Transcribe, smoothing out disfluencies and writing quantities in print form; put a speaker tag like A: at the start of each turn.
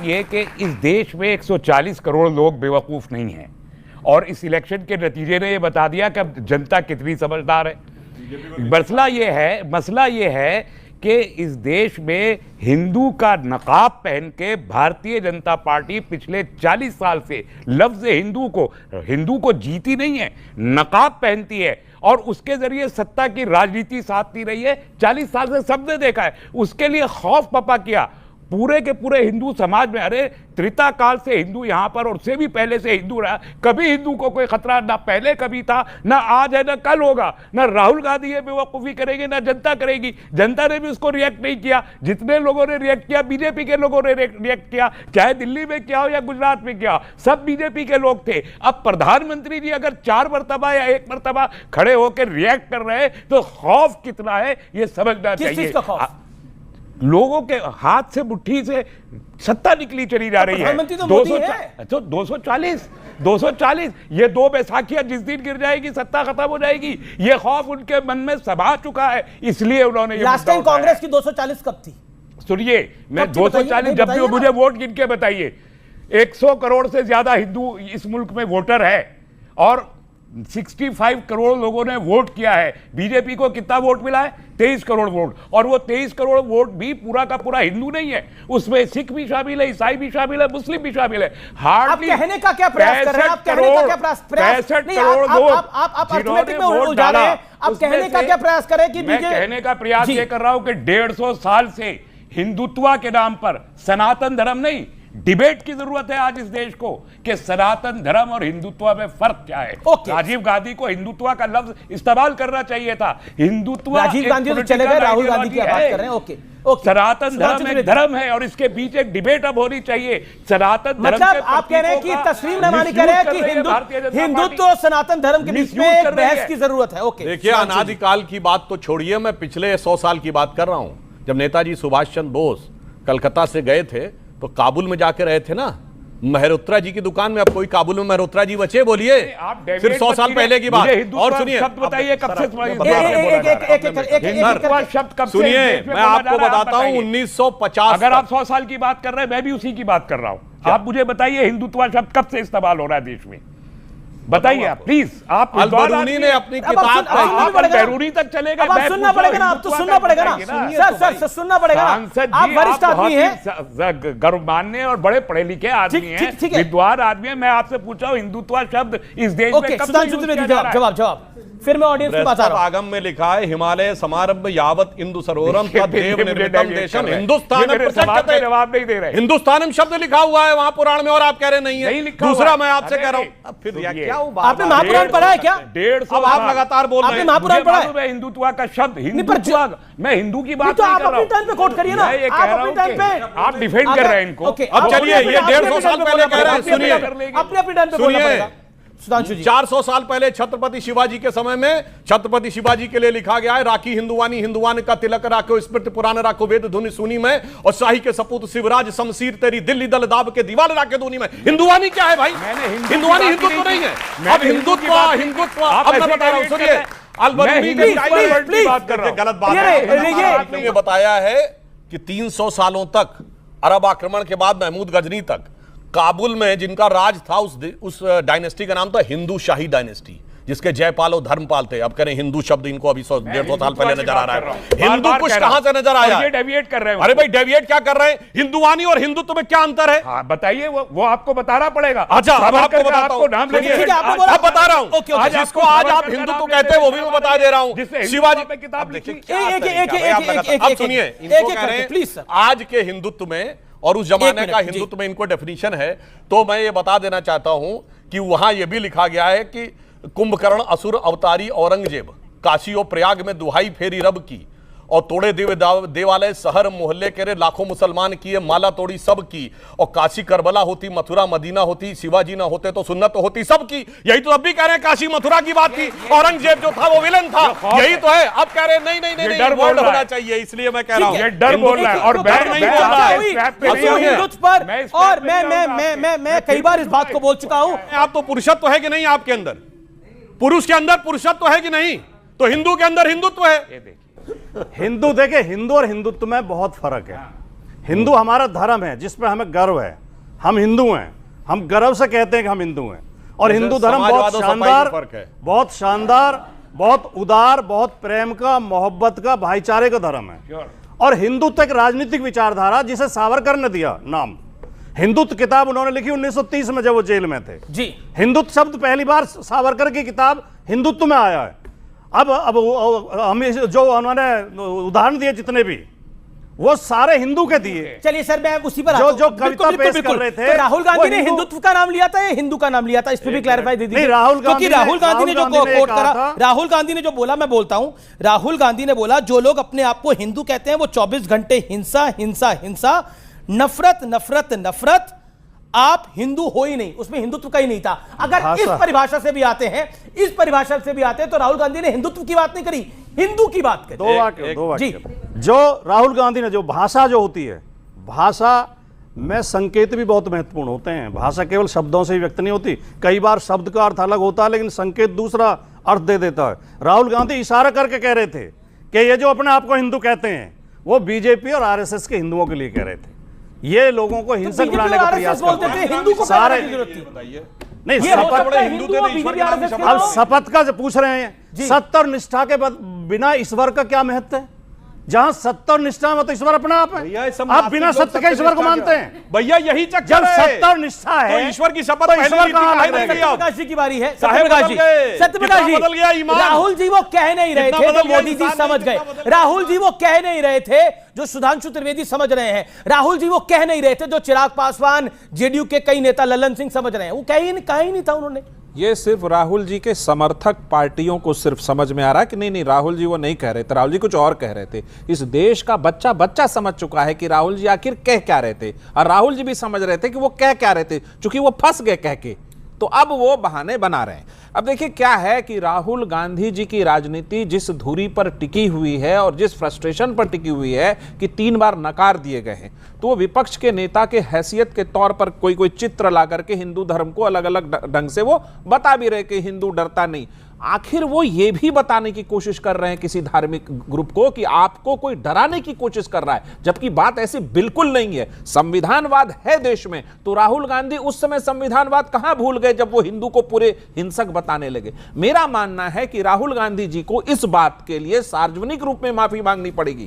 A: बात यह कि इस देश में 140 करोड़ लोग बेवकूफ नहीं हैं, और इस इलेक्शन के नतीजे ने यह बता दिया कि अब जनता कितनी समझदार है। मसला ये है कि इस देश में हिंदू का नकाब पहन के भारतीय जनता पार्टी पिछले 40 साल से लफ्ज हिंदू को जीती नहीं है, नकाब पहनती है और उसके जरिए सत्ता की राजनीति साधती रही है। 40 साल से सबने देखा है। उसके लिए खौफ पपा किया पूरे के पूरे हिंदू समाज में। अरे त्रेता काल से हिंदू यहां पर और उससे भी पहले से हिंदू रहा, कभी हिंदू को कोई खतरा ना पहले कभी था, ना आज है, ना कल होगा। ना राहुल गांधी ये बेवकूफ़ी करेंगे, ना जनता करेगी। जनता ने भी उसको रिएक्ट नहीं किया। जितने लोगों ने रिएक्ट किया बीजेपी के लोगों ने रिएक्ट किया, चाहे दिल्ली में क्या हो या गुजरात में क्या हो, सब बीजेपी के लोग थे। अब प्रधानमंत्री जी अगर 4 मरतबा या 1 मरतबा खड़े होकर रिएक्ट कर रहे हैं तो खौफ कितना है ये समझना चाहिए। लोगों के हाथ से मुट्ठी से सत्ता निकली चली जा रही है। 240 ये 2 बैसाखियां जिस दिन गिर जाएगी सत्ता खत्म हो जाएगी, ये खौफ उनके मन में समा चुका है। इसलिए उन्होंने
B: लास्ट टाइम कांग्रेस की 240 कब थी?
A: सुनिए, मैं 240 जब भी मुझे वोट गिन के बताइए। 100 करोड़ से ज्यादा हिंदू इस मुल्क में वोटर है और 65 करोड़ लोगों ने वोट किया है। बीजेपी को कितना वोट मिला है? 23 करोड़ वोट, और वो 23 करोड़ वोट भी पूरा का पूरा हिंदू नहीं है। उसमें सिख भी शामिल है, ईसाई भी शामिल है, मुस्लिम भी शामिल है।
B: हार्डली कहने का क्या प्रयास कर रहे हैं? आप कहने का क्या प्रयास
A: 65 करोड़ लोग
B: आप अर्थमेटिक में उलझा रहे हैं। आप कहने का क्या प्रयास कर रहे हैं? कि
A: मैं कहने का प्रयास ये कर रहा हूं कि 150 साल से हिंदुत्व के नाम पर, सनातन धर्म नहीं, डिबेट की जरूरत है आज इस देश को कि सनातन धर्म और हिंदुत्व में फर्क क्या है। राजीव गांधी को हिंदुत्व का लफ्ज इस्तेमाल करना चाहिए था। हिंदुत्व,
B: राजीव गांधी तो चले गए, राहुल गांधी की बात कर रहे हैं। ओके,
A: सनातन धर्म एक धर्म है और इसके बीच एक डिबेट अब होनी चाहिए। सनातन धर्म
B: मतलब आप कह रहे हैं कि तस्लीम रहमानी कह रहे हैं कि हिंदुत्व और सनातन धर्म के बीच में एक बहस की जरूरत है। ओके,
C: देखिए, अनादिकाल की बात तो छोड़िए, मैं पिछले 100 साल की बात कर रहा हूं। जब नेताजी सुभाष चंद्र बोस कलकत्ता से गए थे तो काबुल में जाके रहे थे ना, मेहरोत्रा जी की दुकान में। अब कोई काबुल में मेहरोत्रा जी बचे? बोलिए, फिर 100 साल पहले की बात। और सुनिए,
A: बताइए कब से
C: सुनिए, मैं आपको बताता हूं 1950।
A: अगर आप 100 साल की बात कर रहे हैं, मैं भी उसी की बात कर रहा हूं। आप मुझे बताइए हिंदुत्व शब्द कब से इस्तेमाल हो रहा है देश में? बताइए आप प्लीज। आप
C: अल-बरूनी ने अपनी किताब
A: बैरूनी तक चलेगा,
B: सुनना पड़ेगा ना, आप तो सुनना पड़ेगा ना सर, सुनना पड़ेगा। आप वरिष्ठ आदमी हैं,
A: गर्व मानने और बड़े पढ़े लिखे आदमी हैं, विद्वान आदमी हैं। मैं आपसे पूछा हूं हिंदुत्व शब्द इस देश में कब से यूज किया जा रहा है?
B: जवाब फिर मैं ऑडियंस को बता रहा हूं।
C: आगम में लिखा है, हिमालय समारंभ यावत इंदु सरोवरम तद्देव निर्मितम देशम हिंदुस्तान।
A: जवाब नहीं दे रहे।
C: हिंदुस्तानम शब्द लिखा हुआ है वहां पुराण में और आप कह रहे नहीं है। दूसरा मैं आपसे कह रहा हूं, फिर क्या
B: आपने महापुराण पढ़ा है क्या?
C: 150 अब आप लगातार बोल रहे हैं।
B: महापुराण पढ़ा है?
A: हिंदुत्व का शब्द हिंदुत्व, मैं हिंदू की बात
B: तो आप अपने टाइम पे कोट करिए ना। आप अपने टाइम पे
A: आप डिफेंड कर रहे हैं इनको।
C: अब चलिए, ये 150 साल पहले कह रहे हैं, सुनिए
B: अपने टाइम पे बोलना पड़ेगा।
C: 400 साल पहले छत्रपति शिवाजी के समय में छत्रपति शिवाजी के लिए लिखा गया है, राखी हिंदुवानी हिंदुवान का तिलक राखो, स्मृति पुराण राखो, वेद धुनि सुनी में, और शाही के सपूत शिवराज शमशीर तेरी दिल्ली दल दाब के दीवार राखे धुनी में। हिंदुवानी क्या है भाई? हिंदुवानी हिंदुत्व नहीं है। अब हिंदुत्व अब मैं बता रहा हूं, सुनिए, अल-बरूनी ने गलत बात है। आपने बताया है कि 300 सालों तक, अरब आक्रमण के बाद महमूद गजनी तक, काबुल में जिनका राज था उस डायनेस्टी का नाम था हिंदू शाही डायनेस्टी, जिसके जयपाल और धर्मपाल थे। अब कह रहे हिंदू शब्द इनको अभी 100-150 साल पहले नजर आ रहा है। हिंदू कुछ कहां से नजर आया?
A: डेविएट कर रहे हैं।
C: अरे भाई, डेविएट क्या कर रहे हैं? हिंदुवानी और हिंदुत्व में क्या अंतर है?
A: बताइए, वो आपको बताना पड़ेगा।
C: अच्छा, अब आपको बताता हूं, अब बता रहा हूं। जिसको आज आप हिंदुत्व कहते हैं वो भी मैं बता दे रहा हूं। शिवाजी पे किताब लिखी। अब सुनिए, इनको कह रहे हैं आज के हिंदुत्व में और उस जमाने का हिंदुत्व में इनको डेफिनेशन है। तो मैं ये बता देना चाहता हूं कि वहां यह भी लिखा गया है कि कुंभकर्ण असुर अवतारी औरंगजेब, काशी और प्रयाग में दुहाई फेरी रब की, और तोड़े देवालय शहर मोहल्ले के रे लाखों मुसलमान किए, माला तोड़ी सब की, और काशी करबला होती, मथुरा मदीना होती, शिवाजी ना होते तो सुन्नत होती सबकी। यही तो अब भी कह रहे हैं, काशी मथुरा की बात की। औरंगजेब जो था वो विलन था, यही तो है। अब कह रहे नहीं नहीं नहीं,
A: डर
C: वर्ड होना चाहिए, इसलिए मैं कह रहा हूं।
A: ये डर बोल रहा है और बैर नहीं बोल रहा है।
B: और मैं कई बार इस बात को बोल चुका हूं।
C: आप तो पुरुषत्व है कि नहीं आपके अंदर? पुरुष के अंदर पुरुषत्व है कि नहीं? तो हिंदू के अंदर हिंदुत्व है।
D: हिंदू, देखे, हिंदू और हिंदुत्व में बहुत फर्क है। हिंदू हमारा धर्म है जिस पर हमें गर्व है, हम हिंदू हैं, हम गर्व से कहते हैं कि हम हिंदू हैं। और हिंदू धर्म बहुत शानदार, बहुत उदार, बहुत प्रेम का, मोहब्बत का, भाईचारे का धर्म है। और हिंदुत्व एक राजनीतिक विचारधारा जिसे सावरकर ने दिया नाम। हिंदुत्व किताब उन्होंने लिखी 1930 में जब वो जेल में थे
B: जी।
D: हिंदुत्व शब्द पहली बार सावरकर की किताब हिंदुत्व में आया है। अब हम जो उन्होंने उदाहरण दिए जितने भी, वो सारे हिंदू के दिए।
B: चलिए सर, मैं उसी पर
D: जो कविता पेश कर रहे थे,
B: तो राहुल गांधी ने हिंदुत्व का नाम लिया था या हिंदू का नाम लिया था, इस पर भी क्लैरिफाई दे दीजिए।
D: राहुल गांधी
B: ने जो कोट करा, राहुल गांधी ने जो बोला, मैं बोलता हूं, राहुल गांधी ने बोला जो लोग अपने आप को हिंदू कहते हैं वो 24 घंटे हिंसा हिंसा हिंसा, नफरत नफरत नफरत, आप हिंदू हो ही नहीं। उसमें हिंदुत्व का ही नहीं था। अगर इस परिभाषा से भी आते हैं, इस परिभाषा से भी आते हैं, तो राहुल गांधी ने हिंदुत्व की बात नहीं करी, हिंदू की बात करी।
D: दो वाक्य जो राहुल गांधी ने, जो भाषा जो होती है, भाषा में संकेत भी बहुत महत्वपूर्ण होते हैं। भाषा केवल शब्दों से ही व्यक्त नहीं होती, कई बार शब्द का अर्थ अलग होता है लेकिन संकेत दूसरा अर्थ दे देता है। राहुल गांधी इशारा करके कह रहे थे कि ये जो अपने आप को हिंदू कहते हैं वो बीजेपी और आरएसएस के हिंदुओं के लिए कह रहे थे। ये लोगों को हिंसक बनाने का प्रयास करते हैं।
B: हिंदू को
D: सारे
B: नहीं,
D: अब शपथ का जो पूछ रहे हैं, सत्य और निष्ठा के बिना ईश्वर का क्या महत्व है? जहां सत्य और निष्ठा में तो ईश्वर अपना आप है। आप बिना सत्य के ईश्वर को मानते हैं
C: भैया, यही चक्कर
D: जब सत्य और निष्ठा है
C: तो ईश्वर की शपथ,
D: ईश्वर
B: सत्यप्रकाश जी की बारी है। सत्यप्रकाश जी, राहुल जी वो कह नहीं रहे थे जो मोदी जी समझ गए। राहुल जी वो कह नहीं रहे थे जो सुधांशु त्रिवेदी समझ रहे हैं। राहुल जी वो कह नहीं रहे थे जो चिराग पासवान, जेडीयू के कई नेता, ललन सिंह समझ रहे हैं। वो कहा ही नहीं था उन्होंने।
E: ये सिर्फ राहुल जी के समर्थक पार्टियों को सिर्फ समझ में आ रहा है कि नहीं राहुल जी वो नहीं कह रहे थे, राहुल जी कुछ और कह रहे थे। इस देश का बच्चा समझ चुका है कि राहुल जी आखिर कह क्या रहे थे, और राहुल जी भी समझ रहे थे कि वो कह क्या रहे थे, क्योंकि वो फंस गए कह के, तो अब वो बहाने बना रहे हैं। अब देखिए क्या है कि राहुल गांधी जी की राजनीति जिस धुरी पर टिकी हुई है और जिस फ्रस्ट्रेशन पर टिकी हुई है कि 3 बार नकार दिए गए हैं, तो वो विपक्ष के नेता के हैसियत के तौर पर कोई चित्र ला करके हिंदू धर्म को अलग अलग ढंग से वो बता भी रहे कि हिंदू डरता नहीं। आखिर वो ये भी बताने की कोशिश कर रहे हैं किसी धार्मिक ग्रुप को कि आपको कोई डराने की कोशिश कर रहा है, जबकि बात ऐसी बिल्कुल नहीं है। संविधानवाद है देश में, तो राहुल गांधी उस समय संविधानवाद कहां भूल गए जब वो हिंदू को पूरे हिंसक बताने लगे। मेरा मानना है कि राहुल गांधी जी को इस बात के लिए सार्वजनिक रूप में माफी मांगनी पड़ेगी।